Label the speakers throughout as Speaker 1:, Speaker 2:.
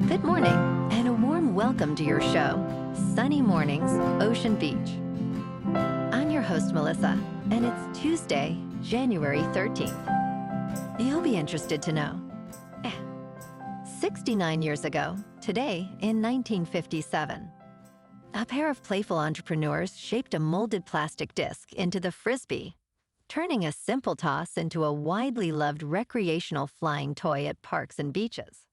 Speaker 1: Good morning, and a warm welcome to your show, Sunny Mornings, Ocean Beach. I'm your host, Melissa, and it's Tuesday, January 13th. You'll be interested to know. 69 years ago, today in 1957, a pair of playful entrepreneurs shaped a molded plastic disc into the Frisbee, turning a simple toss into a widely loved recreational flying toy at parks and beaches.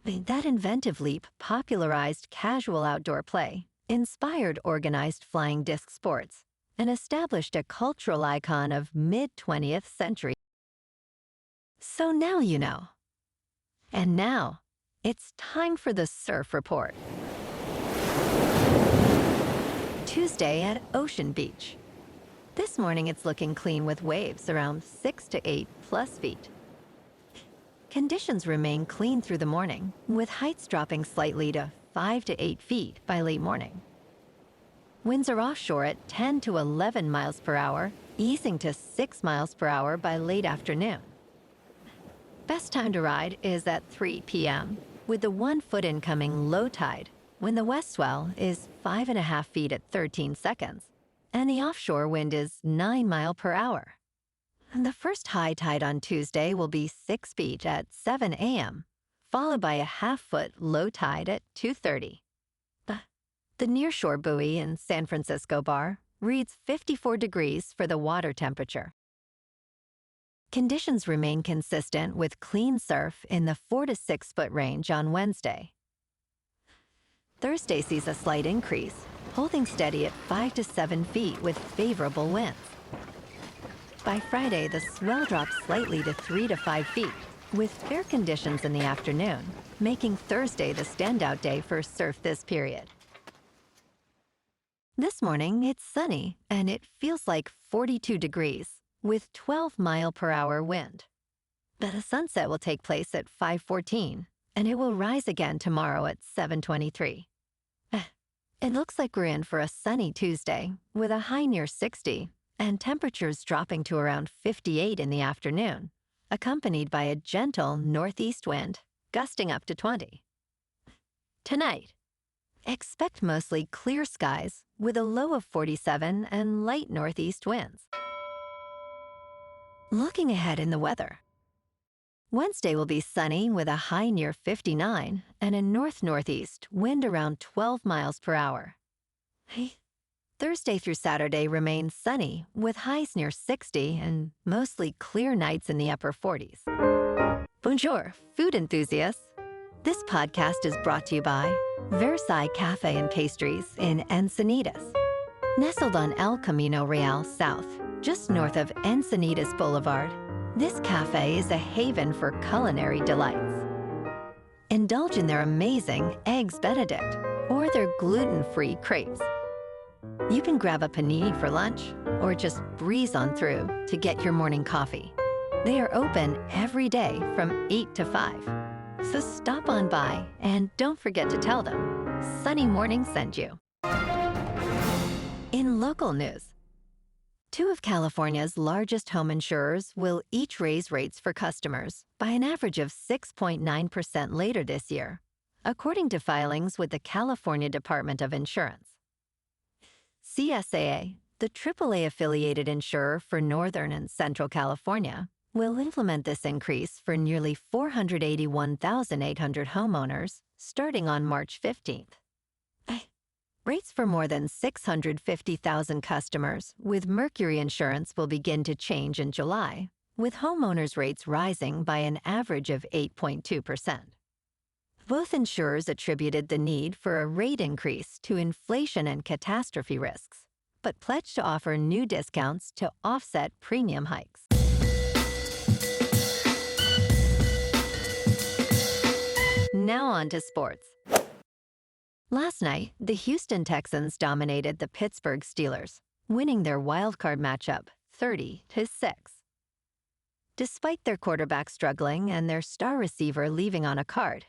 Speaker 1: That inventive leap popularized casual outdoor play, inspired organized flying disc sports, and established a cultural icon of mid-20th century. So now you know. And now, it's time for the Surf Report. Tuesday at Ocean Beach. This morning it's looking clean with waves around 6 to 8 plus feet. Conditions remain clean through the morning, with heights dropping slightly to 5 to 8 feet by late morning. Winds are offshore at 10 to 11 miles per hour, easing to 6 miles per hour by late afternoon. Best time to ride is at 3 p.m., with the 1 foot incoming low tide, when the west swell is 5.5 feet at 13 seconds, and the offshore wind is 9 miles per hour. The first high tide on Tuesday will be 6 feet at 7 a.m., followed by a half-foot low tide at 2:30. The nearshore buoy in San Francisco Bar reads 54 degrees for the water temperature. Conditions remain consistent with clean surf in the 4 to 6 foot range on Wednesday. Thursday sees a slight increase, holding steady at 5 to 7 feet with favorable winds. By Friday, the swell drops slightly to 3 to 5 feet, with fair conditions in the afternoon, making Thursday the standout day for surf this period. This morning, it's sunny, and it feels like 42 degrees, with 12 mile per hour wind. The sunset will take place at 5:14, and it will rise again tomorrow at 7:23. It looks like we're in for a sunny Tuesday, with a high near 60, and temperatures dropping to around 58 in the afternoon, accompanied by a gentle northeast wind, gusting up to 20. Tonight, expect mostly clear skies with a low of 47 and light northeast winds. Looking ahead in the weather. Wednesday will be sunny with a high near 59 and a north-northeast wind around 12 miles per hour. Thursday through Saturday remains sunny with highs near 60 and mostly clear nights in the upper 40s. Bonjour, food enthusiasts. This podcast is brought to you by Versailles Cafe and Pastries in Encinitas. Nestled on El Camino Real South, just north of Encinitas Boulevard, this cafe is a haven for culinary delights. Indulge in their amazing Eggs Benedict or their gluten-free crepes. You can grab a panini for lunch or just breeze on through to get your morning coffee. They are open every day from 8 to 5. So stop on by and don't forget to tell them Sunny Morning sent you. In local news, 2 of California's largest home insurers will each raise rates for customers by an average of 6.9% later this year, according to filings with the California Department of Insurance. CSAA, the AAA-affiliated insurer for Northern and Central California, will implement this increase for nearly 481,800 homeowners starting on March 15th. Rates for more than 650,000 customers with Mercury Insurance will begin to change in July, with homeowners' rates rising by an average of 8.2%. Both insurers attributed the need for a rate increase to inflation and catastrophe risks, but pledged to offer new discounts to offset premium hikes. Now on to sports. Last night, the Houston Texans dominated the Pittsburgh Steelers, winning their wildcard matchup 30-6. Despite their quarterback struggling and their star receiver leaving on a card,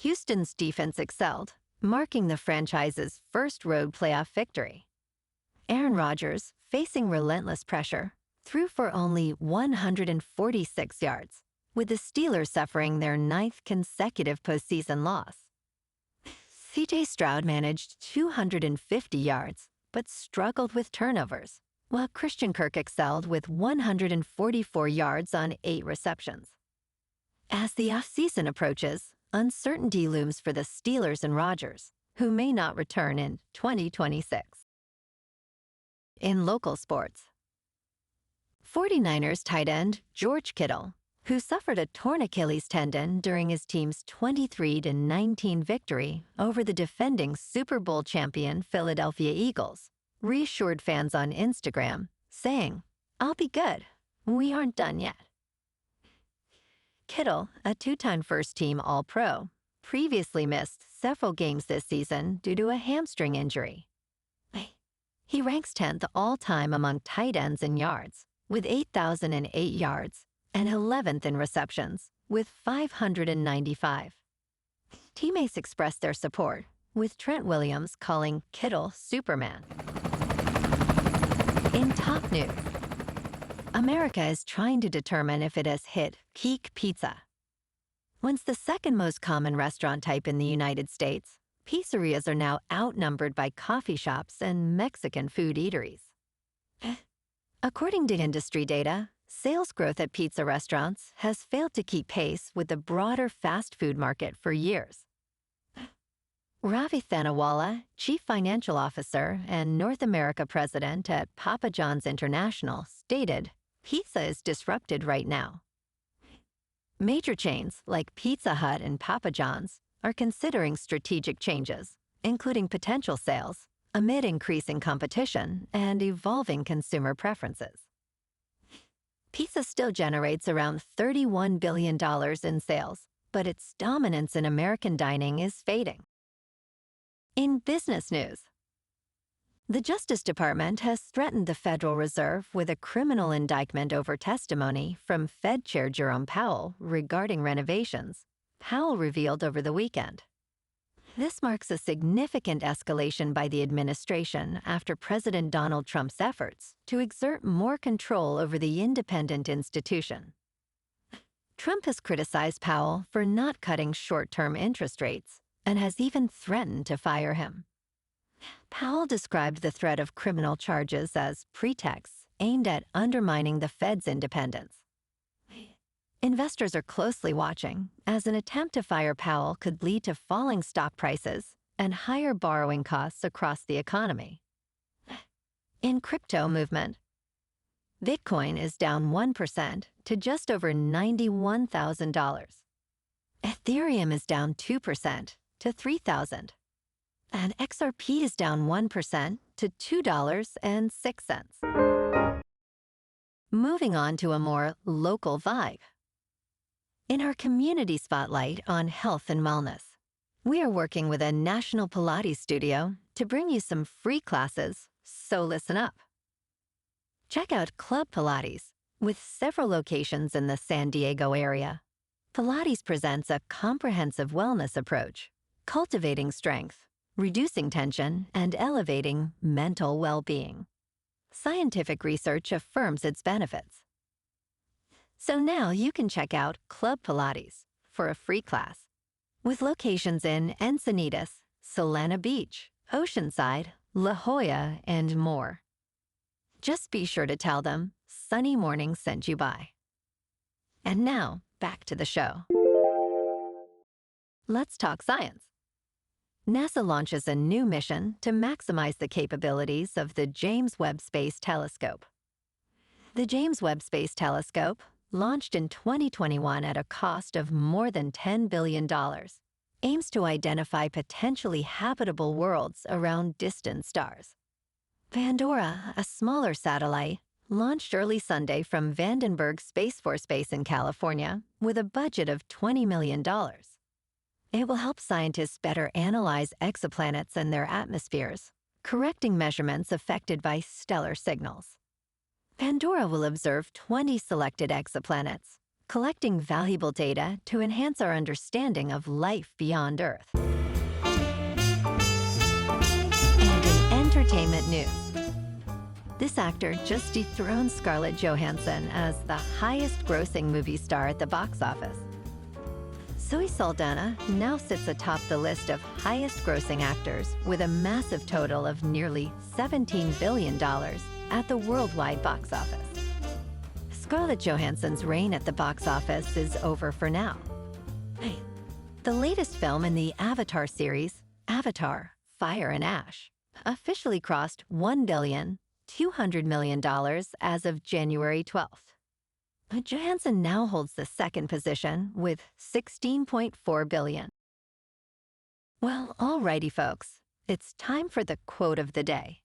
Speaker 1: Houston's defense excelled, marking the franchise's first road playoff victory. Aaron Rodgers, facing relentless pressure, threw for only 146 yards, with the Steelers suffering their 9th consecutive postseason loss. CJ Stroud managed 250 yards, but struggled with turnovers, while Christian Kirk excelled with 144 yards on 8 receptions. As the offseason approaches, uncertainty looms for the Steelers and Rodgers, who may not return in 2026. In local sports, 49ers tight end George Kittle, who suffered a torn Achilles tendon during his team's 23-19 victory over the defending Super Bowl champion Philadelphia Eagles, reassured fans on Instagram, saying, "I'll be good. We aren't done yet." Kittle, a two-time first-team All-Pro, previously missed several games this season due to a hamstring injury. He ranks 10th all-time among tight ends in yards, with 8,008 yards, and 11th in receptions, with 595. Teammates expressed their support, with Trent Williams calling Kittle Superman. In top news, America is trying to determine if it has hit peak pizza. Once the second most common restaurant type in the United States, pizzerias are now outnumbered by coffee shops and Mexican food eateries. According to industry data, sales growth at pizza restaurants has failed to keep pace with the broader fast food market for years. Ravi Thanawala, Chief Financial Officer and North America President at Papa John's International, stated, "Pizza is disrupted right now." Major chains like Pizza Hut and Papa John's are considering strategic changes, including potential sales, amid increasing competition and evolving consumer preferences. Pizza still generates around $31 billion in sales, but its dominance in American dining is fading. In business news, the Justice Department has threatened the Federal Reserve with a criminal indictment over testimony from Fed Chair Jerome Powell regarding renovations, Powell revealed over the weekend. This marks a significant escalation by the administration after President Donald Trump's efforts to exert more control over the independent institution. Trump has criticized Powell for not cutting short-term interest rates and has even threatened to fire him. Powell described the threat of criminal charges as pretexts aimed at undermining the Fed's independence. Investors are closely watching, as an attempt to fire Powell could lead to falling stock prices and higher borrowing costs across the economy. In crypto movement, Bitcoin is down 1% to just over $91,000. Ethereum is down 2% to $3,000. And XRP is down 1% to $2.06. Moving on to a more local vibe. In our community spotlight on health and wellness, we are working with a national Pilates studio to bring you some free classes, so listen up. Check out Club Pilates, with several locations in the San Diego area. Pilates presents a comprehensive wellness approach, cultivating strength, reducing tension, and elevating mental well-being. Scientific research affirms its benefits. So now you can check out Club Pilates for a free class, with locations in Encinitas, Solana Beach, Oceanside, La Jolla, and more. Just be sure to tell them Sunny Morning sent you by. And now, back to the show. Let's talk science. NASA launches a new mission to maximize the capabilities of the James Webb Space Telescope. The James Webb Space Telescope, launched in 2021 at a cost of more than $10 billion, aims to identify potentially habitable worlds around distant stars. Pandora, a smaller satellite, launched early Sunday from Vandenberg Space Force Base in California with a budget of $20 million. It will help scientists better analyze exoplanets and their atmospheres, correcting measurements affected by stellar signals. Pandora will observe 20 selected exoplanets, collecting valuable data to enhance our understanding of life beyond Earth. And in entertainment news, this actor just dethroned Scarlett Johansson as the highest-grossing movie star at the box office. Zoe Saldana now sits atop the list of highest-grossing actors with a massive total of nearly $17 billion at the worldwide box office. Scarlett Johansson's reign at the box office is over for now. The latest film in the Avatar series, Avatar: Fire and Ash, officially crossed $1.2 billion as of January 12th. Johansson now holds the second position with $16.4 billion. Well, alrighty, folks, it's time for the quote of the day.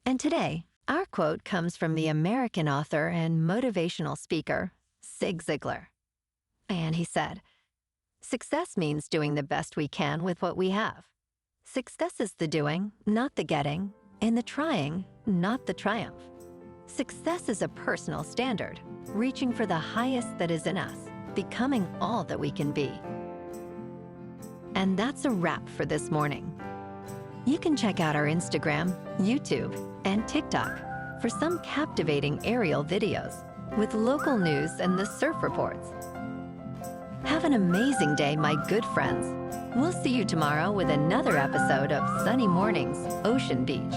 Speaker 1: And today, our quote comes from the American author and motivational speaker, Zig Ziglar. And he said, "Success means doing the best we can with what we have. Success is the doing, not the getting, and the trying, not the triumph. Success is a personal standard, reaching for the highest that is in us, becoming all that we can be." And that's a wrap for this morning. You can check out our Instagram, YouTube, and TikTok for some captivating aerial videos with local news and the surf reports. Have an amazing day, my good friends. We'll see you tomorrow with another episode of Sunny Mornings, Ocean Beach.